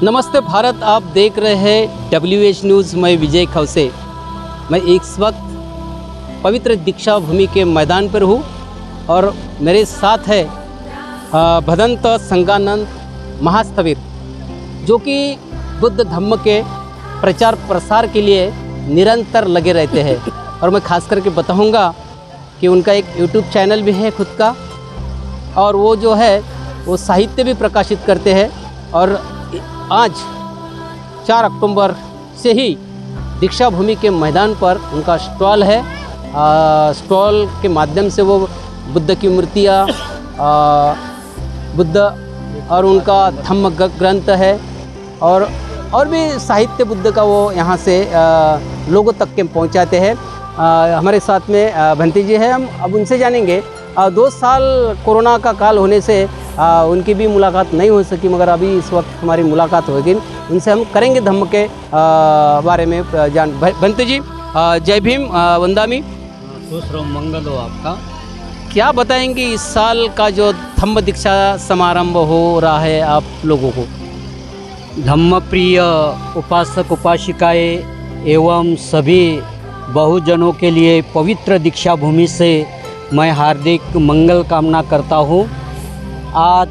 नमस्ते भारत, आप देख रहे हैं WH न्यूज़। मैं विजय खवसे। मैं इस वक्त पवित्र दीक्षा भूमि के मैदान पर हूँ और मेरे साथ है भदंत संगानंद महास्थविर, जो कि बुद्ध धम्म के प्रचार प्रसार के लिए निरंतर लगे रहते हैं। और मैं खास करके बताऊँगा कि उनका एक YouTube चैनल भी है खुद का, और वो जो है वो साहित्य भी प्रकाशित करते हैं। और आज 4 अक्टूबर से ही दीक्षा भूमि के मैदान पर उनका स्टॉल है। स्टॉल के माध्यम से वो बुद्ध की मूर्तियाँ, बुद्ध और उनका धम्म ग्रंथ है और भी साहित्य बुद्ध का वो यहाँ से लोगों तक के पहुँचाते हैं। हमारे साथ में भंती जी है, हम अब उनसे जानेंगे। 2 साल कोरोना का काल होने से उनकी भी मुलाकात नहीं हो सकी, मगर अभी इस वक्त हमारी मुलाकात होगी। उनसे हम करेंगे धम्म के बारे में जान। भंती जी, जय भीम, वंदामी, दूसरा मंगल हो आपका। क्या बताएंगे इस साल का जो धम्म दीक्षा समारंभ हो रहा है आप लोगों को? धम्म प्रिय उपासक उपासिकाएं एवं सभी बहुजनों के लिए पवित्र दीक्षा भूमि से मैं हार्दिक मंगल कामना करता हूँ। आज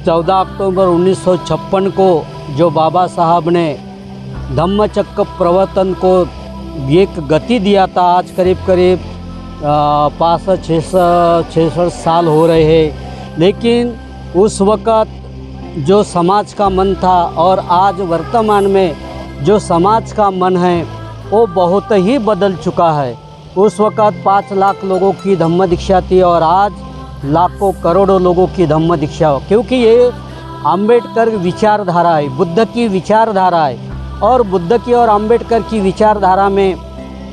14 अक्टूबर 1956 को जो बाबा साहब ने धम्मचक्र प्रवर्तन को एक गति दिया था, आज करीब 65-66 साल हो रहे हैं। लेकिन उस वक़्त जो समाज का मन था और आज वर्तमान में जो समाज का मन है वो बहुत ही बदल चुका है। उस वक़्त 5 लाख लोगों की धम्म दीक्षा थी और आज लाखों करोड़ों लोगों की धम्म दीक्षा, क्योंकि ये अंबेडकर विचारधारा है, बुद्ध की विचारधारा है। और बुद्ध की और अंबेडकर की विचारधारा में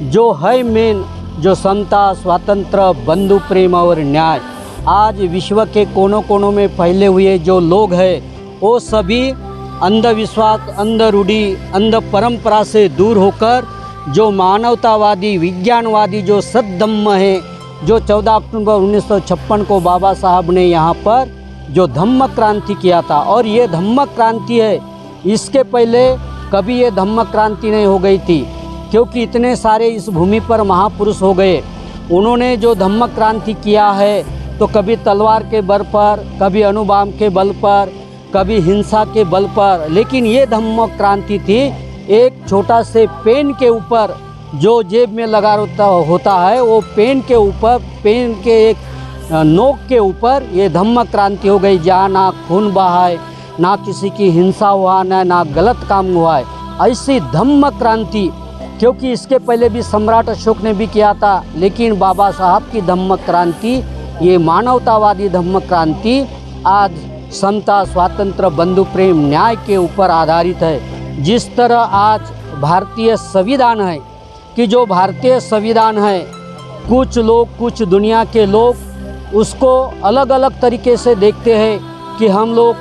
जो है मेन, जो समता, स्वातंत्र, बंधु प्रेम और न्याय, आज विश्व के कोनों कोनों में फैले हुए जो लोग हैं वो सभी अंधविश्वास, अंध रूढ़ी, अंध परंपरा से दूर होकर जो मानवतावादी, विज्ञानवादी जो सद्धम्म है, जो 14 अक्टूबर 1956 को बाबा साहब ने यहाँ पर जो धम्म क्रांति किया था, और ये धम्म क्रांति है, इसके पहले कभी ये धम्म क्रांति नहीं हो गई थी, क्योंकि इतने सारे इस भूमि पर महापुरुष हो गए। उन्होंने जो धम्म क्रांति किया है तो कभी तलवार के बल पर, कभी अणुबम के बल पर, कभी हिंसा के बल पर, लेकिन ये धम्म क्रांति थी एक छोटा से पेन के ऊपर, जो जेब में लगा होता है, वो पेन के ऊपर, पेन के एक नोक के ऊपर ये धम्म क्रांति हो गई, जहाँ ना खून बहा है, ना किसी की हिंसा हुआ, ना गलत काम हुआ है। ऐसी धम्म क्रांति, क्योंकि इसके पहले भी सम्राट अशोक ने भी किया था, लेकिन बाबा साहब की धम्म क्रांति, ये मानवतावादी धम्म क्रांति आज समता, स्वातंत्र, बंधु प्रेम, न्याय के ऊपर आधारित है। जिस तरह आज भारतीय संविधान है, कि जो भारतीय संविधान है, कुछ लोग, कुछ दुनिया के लोग उसको अलग अलग तरीके से देखते हैं कि हम लोग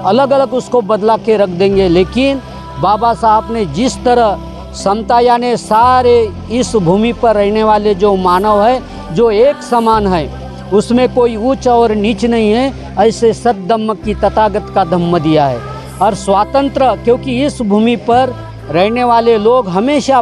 अलग अलग उसको बदला के रख देंगे। लेकिन बाबा साहब ने जिस तरह समता, यानी सारे इस भूमि पर रहने वाले जो मानव है, जो एक समान है, उसमें कोई ऊंच और नीच नहीं है, ऐसे सद्धम्म की तथागत का धम्म दिया है। और स्वातंत्र, क्योंकि इस भूमि पर रहने वाले लोग हमेशा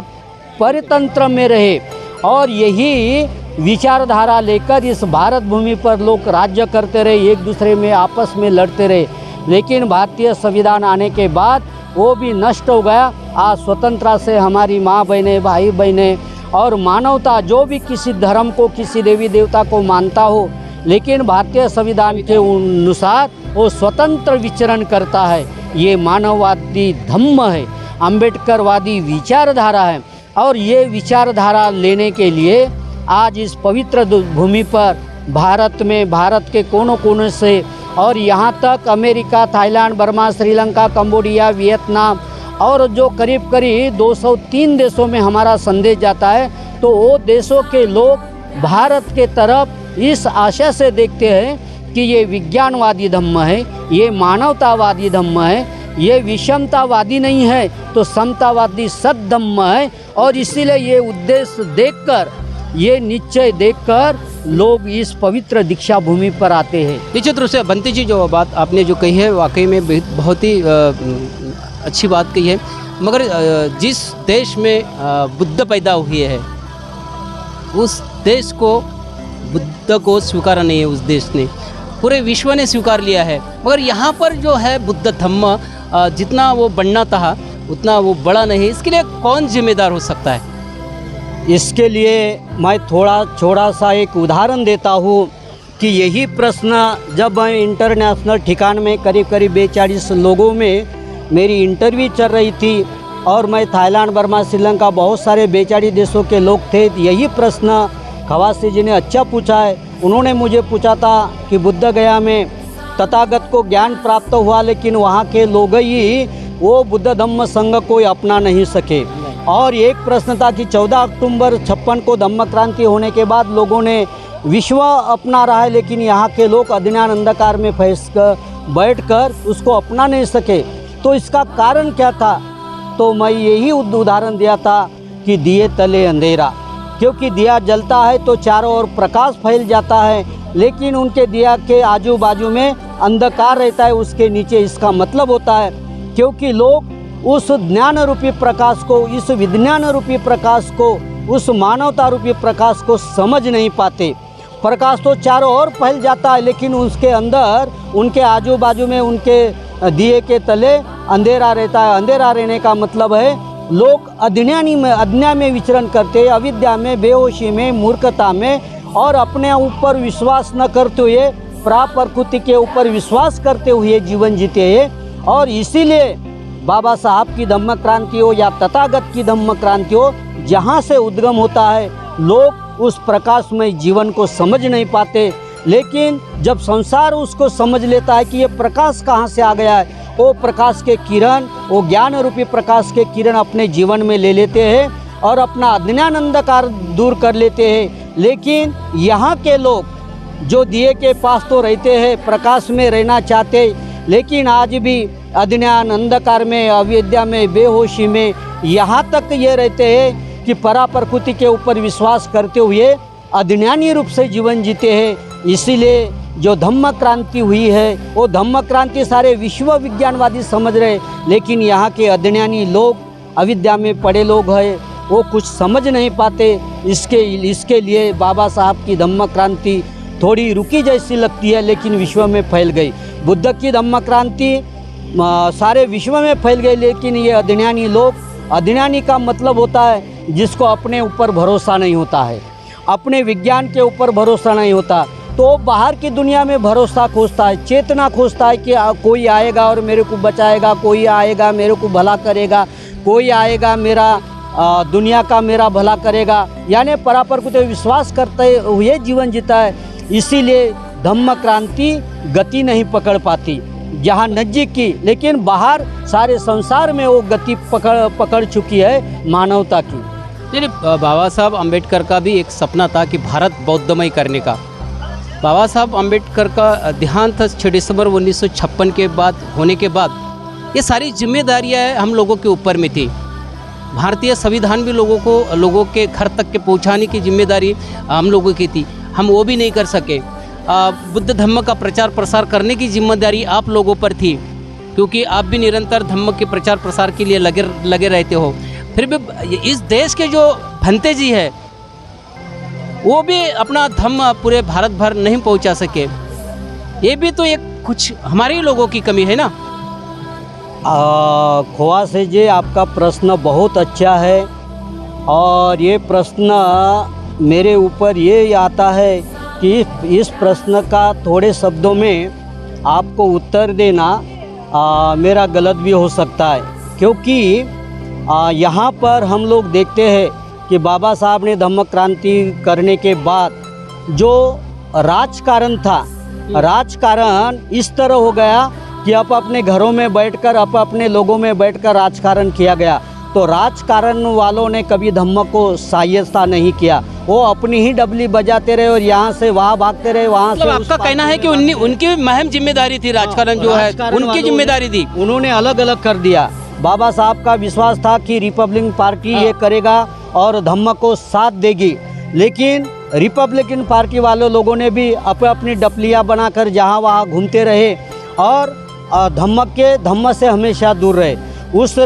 परितंत्र में रहे और यही विचारधारा लेकर इस भारत भूमि पर लोग राज्य करते रहे, एक दूसरे में आपस में लड़ते रहे। लेकिन भारतीय संविधान आने के बाद वो भी नष्ट हो गया। आज स्वतंत्रता से हमारी माँ बहनें, भाई बहनें और मानवता, जो भी किसी धर्म को, किसी देवी देवता को मानता हो, लेकिन भारतीय संविधान के अनुसार वो स्वतंत्र विचरण करता है। ये मानववादी धम्म है, अंबेडकरवादी विचारधारा है। और ये विचारधारा लेने के लिए आज इस पवित्र भूमि पर भारत में, भारत के कोनों कोनों से, और यहाँ तक America, Thailand, Burma, Sri Lanka, Cambodia, Vietnam और जो करीब 203 देशों में हमारा संदेश जाता है, तो वो देशों के लोग भारत के तरफ इस आशा से देखते हैं कि ये विज्ञानवादी धम्म है, ये मानवतावादी धम्म है, ये विषमतावादी नहीं है, तो समतावादी सद्धम्म है। और इसीलिए ये उद्देश्य देखकर ये निश्चय देखकर लोग इस पवित्र दीक्षा भूमि पर आते हैं। निश्चित रूप से बंटी जी, जो बात आपने जो कही है वाकई में बहुत ही अच्छी बात कही है। मगर जिस देश में बुद्ध पैदा हुए है उस देश को, बुद्ध को स्वीकारा नहीं है उस देश ने, पूरे विश्व ने स्वीकार लिया है। मगर यहाँ पर जो है बुद्ध धम्म जितना वो बढ़ना था उतना वो बड़ा नहीं। इसके लिए कौन जिम्मेदार हो सकता है? इसके लिए मैं थोड़ा सा एक उदाहरण देता हूँ कि यही प्रश्न जब मैं इंटरनेशनल ठिकान में करीब 42 लोगों में मेरी इंटरव्यू चल रही थी और मैं थाईलैंड, बर्मा, श्रीलंका बहुत सारे 42 देशों के लोग थे। यही प्रश्न खवासी जी ने अच्छा पूछा है। उन्होंने मुझे पूछा था कि बुद्ध गया में तथागत को ज्ञान प्राप्त हुआ, लेकिन वहाँ के लोग ही वो बुद्ध धम्म संघ को अपना नहीं सके। और एक प्रश्न था कि 14 अक्टूबर 56 को धम्म क्रांति होने के बाद लोगों ने विश्व अपना रहा है, लेकिन यहाँ के लोग अज्ञान अंधकार में फंस कर बैठकर उसको अपना नहीं सके। तो इसका कारण क्या था? तो मैं यही उदाहरण दिया था कि दिए तले अंधेरा, क्योंकि दिया जलता है तो चारों ओर प्रकाश फैल जाता है, लेकिन उनके दिया के आजू बाजू में अंधकार रहता है। उसके नीचे इसका मतलब होता है क्योंकि लोग उस ज्ञान रूपी प्रकाश को, इस विज्ञान रूपी प्रकाश को, उस मानवता रूपी प्रकाश को समझ नहीं पाते। प्रकाश तो चारों ओर फैल जाता है, लेकिन उसके अंदर, उनके आजू बाजू में, उनके दिए के तले अंधेरा रहता है। अंधेरा रहने का मतलब है लोग अज्ञान में विचरण करते हैं, अविद्या में, बेहोशी में, मूर्खता में, और अपने ऊपर विश्वास न करते हुए प्रकृति के ऊपर विश्वास करते हुए जीवन जीते हैं। और इसीलिए बाबा साहब की धम्म क्रांति हो या तथागत की धम्म क्रांति हो, जहाँ से उद्गम होता है, लोग उस प्रकाशमय जीवन को समझ नहीं पाते। लेकिन जब संसार उसको समझ लेता है कि ये प्रकाश कहाँ से आ गया है, वो प्रकाश के किरण, वो ज्ञान रूपी प्रकाश के किरण अपने जीवन में ले लेते हैं और अपना अज्ञान अंधकार दूर कर लेते हैं। लेकिन यहाँ के लोग जो दिए के पास तो रहते हैं, प्रकाश में रहना चाहते, लेकिन आज भी अज्ञान अंधकार में, अविद्या में, बेहोशी में यहाँ तक ये रहते हैं कि पराप्रकृति के ऊपर विश्वास करते हुए अज्ञानी रूप से जीवन जीते हैं। इसीलिए जो धम्म क्रांति हुई है वो धम्म क्रांति सारे विश्व विज्ञानवादी समझ रहे, लेकिन यहाँ के अज्ञानी लोग, अविद्या में पड़े लोग हैं, वो कुछ समझ नहीं पाते। इसके लिए बाबा साहब की धम्म क्रांति थोड़ी रुकी जैसी लगती है, लेकिन विश्व में फैल गई। बुद्ध की धम्म क्रांति सारे विश्व में फैल गई, लेकिन ये अज्ञानी लोग, अज्ञानी का मतलब होता है जिसको अपने ऊपर भरोसा नहीं होता है, अपने विज्ञान के ऊपर भरोसा नहीं होता, तो बाहर की दुनिया में भरोसा खोजता है, चेतना खोजता है कि कोई आएगा और मेरे को बचाएगा, कोई आएगा मेरे को भला करेगा, कोई आएगा मेरा दुनिया का मेरा भला करेगा, यानी पराप्रकृति पे विश्वास करते हुए जीवन जीता है। इसीलिए धम्म क्रांति गति नहीं पकड़ पाती जहाँ नज़दीक की, लेकिन बाहर सारे संसार में वो गति पकड़ चुकी है मानवता की। चलिए, बाबा साहब अम्बेडकर का भी एक सपना था कि भारत बौद्धमय करने का। बाबा साहब अम्बेडकर का देहांत 6 दिसंबर 1956 के बाद होने के बाद ये सारी जिम्मेदारियां हम लोगों के ऊपर में थी। भारतीय संविधान भी लोगों के घर तक के पहुंचाने की जिम्मेदारी हम लोगों की थी, हम वो भी नहीं कर सके। बुद्ध धम्म का प्रचार प्रसार करने की जिम्मेदारी आप लोगों पर थी, क्योंकि आप भी निरंतर धम्म के प्रचार प्रसार के लिए लगे रहते हो। फिर भी इस देश के जो भंते जी है वो भी अपना धम्म पूरे भारत भर नहीं पहुंचा सके। ये भी तो एक कुछ हमारे ही लोगों की कमी है ना। खोआ से जी, आपका प्रश्न बहुत अच्छा है, और ये प्रश्न मेरे ऊपर ये आता है कि इस प्रश्न का थोड़े शब्दों में आपको उत्तर देना मेरा गलत भी हो सकता है, क्योंकि यहाँ पर हम लोग देखते हैं कि बाबा साहब ने धम्म क्रांति करने के बाद जो राजकारण था, राजकारण इस तरह हो गया कि अपने घरों में बैठकर, अपने लोगों में बैठकर राजकारण किया गया। तो राजकारण वालों ने कभी धम्म को सहायता नहीं किया, वो अपनी ही डबली बजाते रहे और यहाँ से वहाँ भागते रहे, वहाँ से। आपका कहना है कि उनकी महम जिम्मेदारी थी, राजकारण जो है उनकी जिम्मेदारी थी, उन्होंने अलग अलग कर दिया। बाबा साहब का विश्वास था कि रिपब्लिकन पार्टी ये करेगा और धम्म को साथ देगी, लेकिन रिपब्लिकन पार्टी वाले लोगों ने भी अपनी डपलियाँ बनाकर जहाँ वहाँ घूमते रहे और धम्म से हमेशा दूर रहे। उस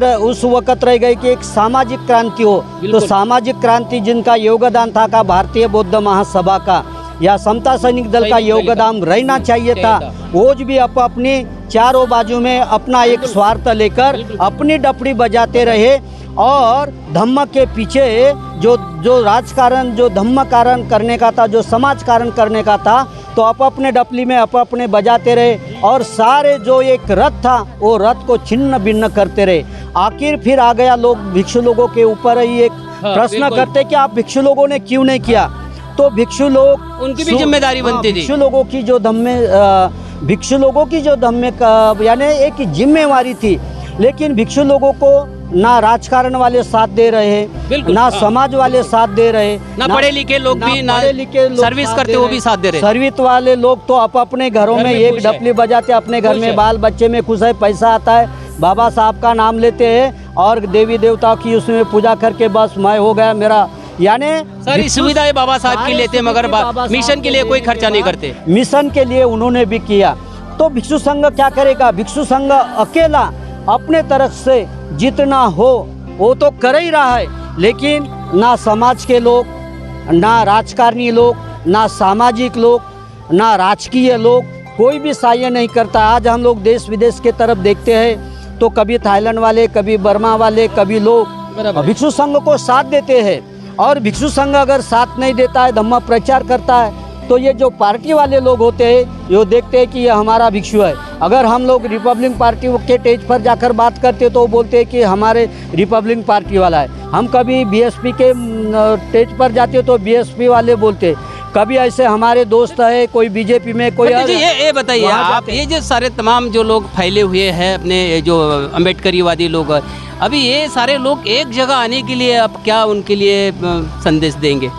वक़्त रह गई कि एक सामाजिक क्रांति हो, तो सामाजिक क्रांति जिनका योगदान था का भारतीय बौद्ध महासभा का या समता सैनिक दल का योगदान रहना चाहिए था। वो भी अपनी चारों बाजू में अपना एक स्वार्थ लेकर अपनी डपड़ी बजाते रहे और धम्म के पीछे जो राजकारण, जो धम्म कारण करने का था, जो समाज कारण करने का था, तो अपने डपली में अपने बजाते रहे और सारे जो एक रथ था वो रथ को छिन्न भिन्न करते रहे। आखिर फिर आ गया लोग भिक्षु लोगों के ऊपर ही एक प्रश्न करते कि आप भिक्षु लोगों ने क्यों नहीं किया। तो भिक्षु लोग उनकी भी जिम्मेदारी बनती थी। भिक्षु लोगों की जो धम्मे यानी एक जिम्मेवारी थी, लेकिन भिक्षु लोगों को ना राजकारण वाले साथ दे रहे, ना समाज वाले साथ दे रहे, ना पढ़े लिखे लोग भी, ना सर्विस करते वो भी साथ दे रहे। सर्विस वाले लोग तो अपने घरों में एक डपली बजाते, अपने घर में बाल बच्चे में खुश है, पैसा आता है, बाबा साहब का नाम लेते हैं और देवी देवताओं की उसमें पूजा करके बस मैं हो गया मेरा, यानी सारी सुविधाएं बाबा साहब की लेते, मगर मिशन के लिए कोई खर्चा नहीं करते। मिशन के लिए उन्होंने भी किया। तो भिक्षु संघ क्या करेगा? भिक्षु संघ अकेला अपने तरफ से जितना हो वो तो कर ही रहा है, लेकिन ना समाज के लोग, ना राजकारणी लोग, ना सामाजिक लोग, ना राजकीय लोग, कोई भी सहायता नहीं करता। आज हम लोग देश विदेश के तरफ देखते हैं तो कभी थाईलैंड वाले, कभी बर्मा वाले, कभी लोग भिक्षु संघ को साथ देते हैं। और भिक्षु संघ अगर साथ नहीं देता है, धम्म प्रचार करता है, तो ये जो पार्टी वाले लोग होते हैं ये देखते हैं कि ये हमारा भिक्षु है। अगर हम लोग रिपब्लिक पार्टी के स्टेज पर जाकर बात करते तो वो बोलते हैं कि हमारे रिपब्लिक पार्टी वाला है। हम कभी बीएसपी के स्टेज पर जाते तो बीएसपी वाले बोलते, कभी ऐसे हमारे दोस्त है कोई बीजेपी में, कोई ये बताइए आप, ये जो सारे तमाम जो लोग फैले हुए हैं अपने जो अम्बेडकरीवादी लोग, अभी ये सारे लोग एक जगह आने के लिए आप क्या उनके लिए संदेश देंगे?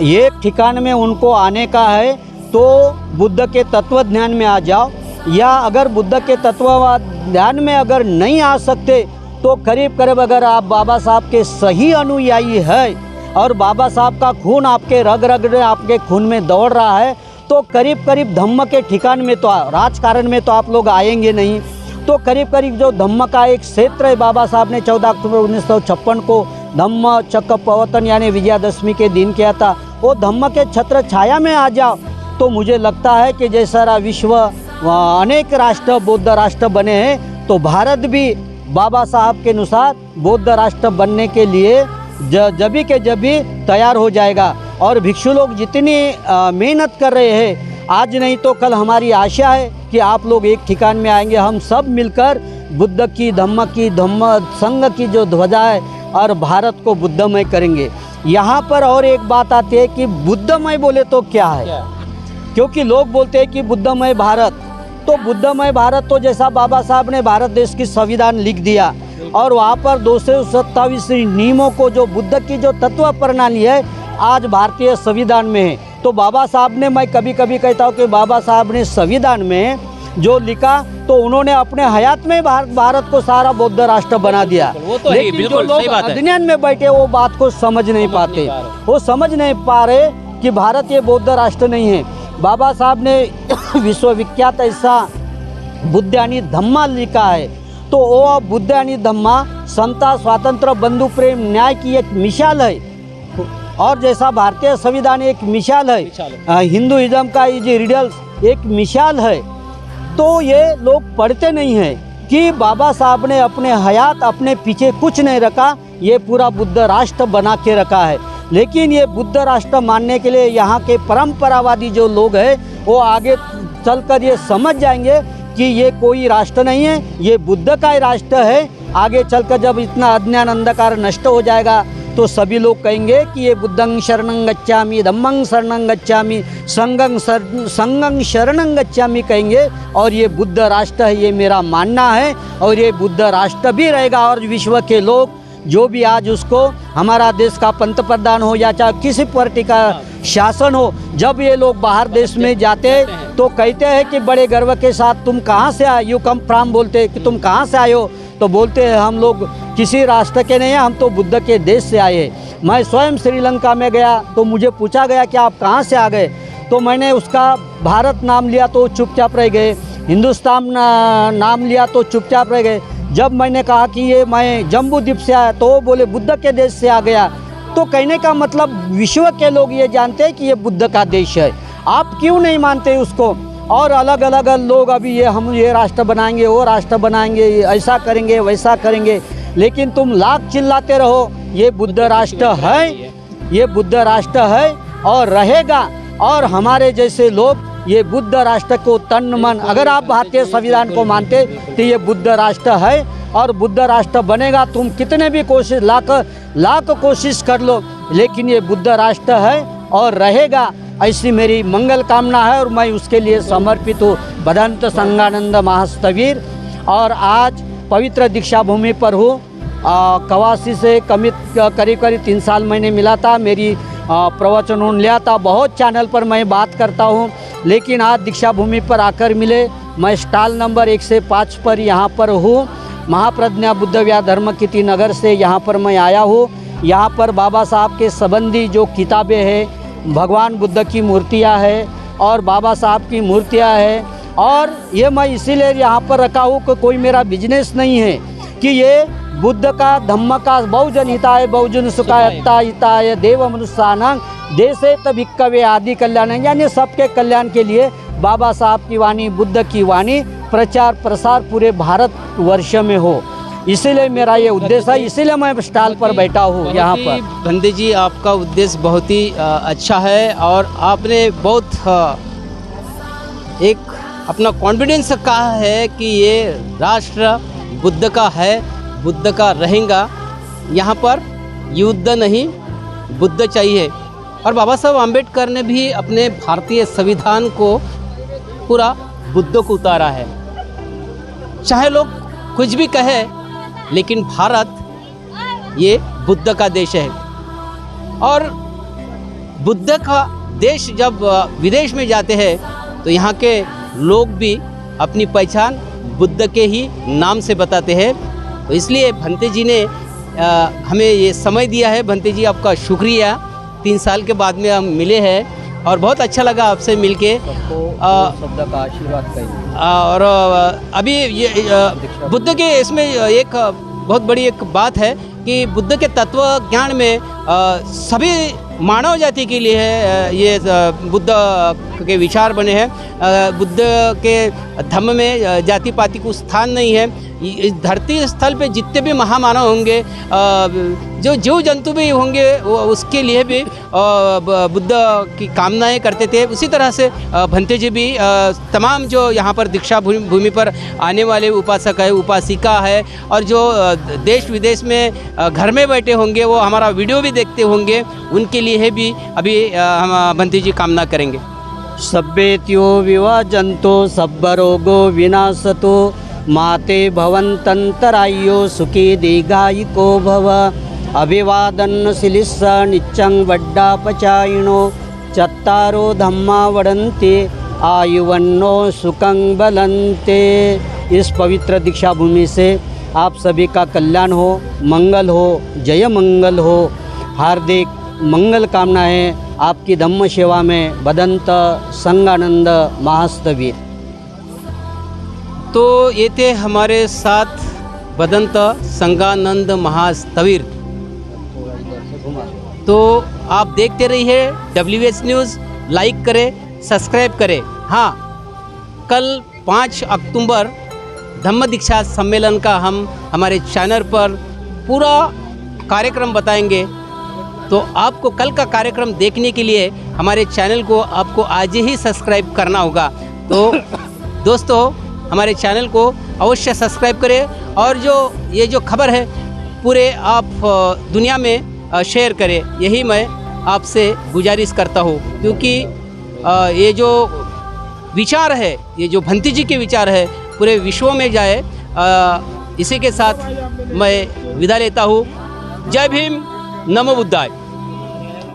एक ठिकाने में उनको आने का है तो बुद्ध के तत्व ध्यान में आ जाओ, या अगर बुद्ध के तत्व ध्यान में अगर नहीं आ सकते तो करीब करीब अगर आप बाबा साहब के सही अनुयायी है और बाबा साहब का खून आपके रग रग में, आपके खून में दौड़ रहा है, तो करीब करीब धम्म के ठिकान में तो राजकारण में तो आप लोग आएंगे नहीं। तो करीब करीब जो धम्म का एक क्षेत्र है, बाबा साहब ने 14 अक्टूबर 1956 को धम्म चक्र प्रवर्तन यानी विजयादशमी के दिन किया था, वो धम्म के छत्र छाया में आ जाओ। तो मुझे लगता है कि जैसा विश्व अनेक राष्ट्र बौद्ध राष्ट्र बने हैं, तो भारत भी बाबा साहब के अनुसार बौद्ध राष्ट्र बनने के लिए जब भी तैयार हो जाएगा। और भिक्षु लोग जितनी मेहनत कर रहे हैं, आज नहीं तो कल हमारी आशा है कि आप लोग एक ठिकान में आएंगे, हम सब मिलकर बुद्ध की धम्म संघ की जो ध्वजा है और भारत को बुद्धमय करेंगे। यहाँ पर और एक बात आती है कि बुद्धमय बोले तो क्या है, क्योंकि लोग बोलते हैं कि बुद्धमय भारत, तो बुद्धमय भारत तो जैसा बाबा साहब ने भारत देश की संविधान लिख दिया और वहाँ पर 227 नियमों को जो बुद्ध की जो तत्व प्रणाली है आज भारतीय संविधान में है। तो बाबा साहब ने, मैं कभी कभी कहता हूँ कि बाबा साहब ने संविधान में जो लिखा तो उन्होंने अपने हयात में भारत को सारा बौद्ध राष्ट्र बना दिया। तो लेकिन जो लोग अध्ययन में बैठे वो बात को समझ नहीं पाते, वो समझ नहीं पा रहे कि भारत ये बौद्ध राष्ट्र नहीं है। बाबा साहब ने विश्वविख्यात ऐसा बुद्ध यानी धम्मा लिखा है, तो वो बुद्ध यानी धम्मा समता, स्वातंत्र्य, बंधु प्रेम, न्याय की एक मिसाल है। और जैसा भारतीय संविधान एक मिसाल है, हिंदुइज्म का ये जो रिडल्स एक मिसाल है, तो ये लोग पढ़ते नहीं हैं कि बाबा साहब ने अपने हयात अपने पीछे कुछ नहीं रखा, ये पूरा बुद्ध राष्ट्र बना के रखा है। लेकिन ये बुद्ध राष्ट्र मानने के लिए यहाँ के परंपरावादी जो लोग हैं वो आगे चलकर ये समझ जाएंगे कि ये कोई राष्ट्र नहीं है, ये बुद्ध का ही राष्ट्र है। आगे चलकर जब इतना अज्ञान अंधकार नष्ट हो जाएगा तो सभी लोग कहेंगे कि ये बुद्धं शरणं गच्छामि, धम्मं शरणं गच्छामि, संघं शरणं गच्छामि कहेंगे, और ये बुद्ध राष्ट्र है, ये मेरा मानना है और ये बुद्ध राष्ट्र भी रहेगा। और विश्व के लोग जो भी आज उसको हमारा देश का पंतप्रधान हो या चाहे किसी पार्टी का शासन हो, जब ये लोग बाहर देश में जाते हैं तो कहते हैं कि बड़े गर्व के साथ तुम कहाँ से आए, यू कम फ्रॉम, बोलते हैं कि तुम कहाँ से आए हो, तो बोलते हैं हम लोग किसी राष्ट्र के नहीं हैं, हम तो बुद्ध के देश से आए हैं। मैं स्वयं श्रीलंका में गया तो मुझे पूछा गया कि आप कहाँ से आ गए, तो मैंने उसका भारत नाम लिया तो चुपचाप रह गए, हिंदुस्तान नाम लिया तो चुपचाप रह गए। जब मैंने कहा कि ये मैं जम्बू द्वीप से आया तो वो बोले बुद्ध के देश से आ गया। तो कहने का मतलब विश्व के लोग ये जानते हैं कि ये बुद्ध का देश है, आप क्यों नहीं मानते उसको? और अलग अलग लोग अभी हम ये राष्ट्र बनाएंगे, वो राष्ट्र बनाएंगे, ऐसा करेंगे वैसा करेंगे, लेकिन तुम लाख चिल्लाते रहो, ये बुद्ध राष्ट्र है, ये बुद्ध राष्ट्र है और रहेगा। और हमारे जैसे लोग ये बुद्ध राष्ट्र को तन मन, अगर आप भारतीय संविधान को मानते तो ये बुद्ध राष्ट्र है और बुद्ध राष्ट्र बनेगा। तुम कितने भी कोशिश लाख कोशिश कर लो, लेकिन ये बुद्ध राष्ट्र है और रहेगा, ऐसी मेरी मंगल कामना है और मैं उसके लिए समर्पित हूँ। भदंत संगानंद महास्तवीर। और आज पवित्र दीक्षा भूमि पर हूँ। कवासी से करीब 3 साल मैंने मिला था, मेरी प्रवचन उन लिया था। बहुत चैनल पर मैं बात करता हूँ, लेकिन आज दीक्षा भूमि पर आकर मिले। मैं स्टॉल नंबर 105 पर यहाँ पर हूँ। महाप्रज्ञा बुद्ध विहार धर्मकीर्ति नगर से यहाँ पर मैं आया हूँ। यहाँ पर बाबा साहब के संबंधी जो किताबें हैं, भगवान बुद्ध की मूर्तियाँ हैं और बाबा साहब की मूर्तियाँ हैं। और ये मैं इसीलिए यहाँ पर रखा हूँ कि कोई मेरा बिजनेस नहीं है, कि ये बुद्ध का धम्म का बहुजन हिताय बहुजन सुखाय अत्ता हिताय देव मनुष्यानां देशे भिक्खवे आदि कल्याण, यानी सबके कल्याण के लिए बाबा साहब की वाणी, बुद्ध की वाणी प्रचार प्रसार पूरे भारत वर्ष में हो, इसीलिए मेरा ये उद्देश्य है। इसीलिए मैं स्टॉल पर बैठा हूँ यहाँ पर। भंते जी, आपका उद्देश्य बहुत ही अच्छा है और आपने बहुत एक अपना कॉन्फिडेंस कहा है कि ये राष्ट्र बुद्ध का है, बुद्ध का रहेगा। यहाँ पर युद्ध नहीं, बुद्ध चाहिए। और बाबा साहब आम्बेडकर ने भी अपने भारतीय संविधान को पूरा बुद्ध को उतारा है। चाहे लोग कुछ भी कहे, लेकिन भारत ये बुद्ध का देश है। और बुद्ध का देश जब विदेश में जाते हैं तो यहाँ के लोग भी अपनी पहचान बुद्ध के ही नाम से बताते हैं। तो इसलिए भंते जी ने हमें ये समय दिया है। भंते जी, आपका शुक्रिया। 3 साल के बाद में हम मिले हैं और बहुत अच्छा लगा आपसे मिलके। शब्द का आशीर्वाद करिए। और अभी ये बुद्ध के इसमें एक बहुत बड़ी एक बात है कि बुद्ध के तत्व ज्ञान में सभी मानव जाति के लिए है, ये बुद्ध के विचार बने हैं। बुद्ध के धम्म में जाति पाति को स्थान नहीं है। इस धरती स्थल पे जितने भी महामानव होंगे, जो जीव जंतु भी होंगे, वो उसके लिए भी बुद्ध की कामनाएं करते थे। उसी तरह से भंते जी भी तमाम जो यहाँ पर दीक्षा भूमि पर आने वाले उपासक है, उपासिका है और जो देश विदेश में घर में बैठे होंगे, वो हमारा वीडियो भी देखते होंगे, उनके लिए भी अभी हम भंते जी कामना करेंगे। सभ्येत्यो विवाजन्तो सब्बरोगो विनाशतो माते भवन्तन्तरायो सुखी दीर्घायिको भव। अभिवादन शिलिस्स नित्यं वड्डापचायिनो चत्तारो धम्मा वदन्ति आयुवन्नो सुखं बलन्ते। इस पवित्र दीक्षा भूमि से आप सभी का कल्याण हो, मंगल हो, जय मंगल हो। हार्दिक मंगल कामना है आपकी धम्म सेवा में। भदंत संगानंद महास्तवीर। तो ये थे हमारे साथ भदंत संगानंद महास्तवीर। तो आप देखते रहिए WH न्यूज़, लाइक करें, सब्सक्राइब करें। हाँ, कल 5 अक्टूबर धम्म दीक्षा सम्मेलन का हम हमारे चैनल पर पूरा कार्यक्रम बताएंगे। तो आपको कल का कार्यक्रम देखने के लिए हमारे चैनल को आपको आज ही सब्सक्राइब करना होगा। तो दोस्तों, हमारे चैनल को अवश्य सब्सक्राइब करें और ये जो खबर है पूरे आप दुनिया में शेयर करें। यही मैं आपसे गुजारिश करता हूँ, क्योंकि ये जो विचार है, ये जो भंते जी के विचार है, पूरे विश्व में जाए। इसी के साथ मैं विदा लेता हूँ। जय भीम, नमो बुद्धाय।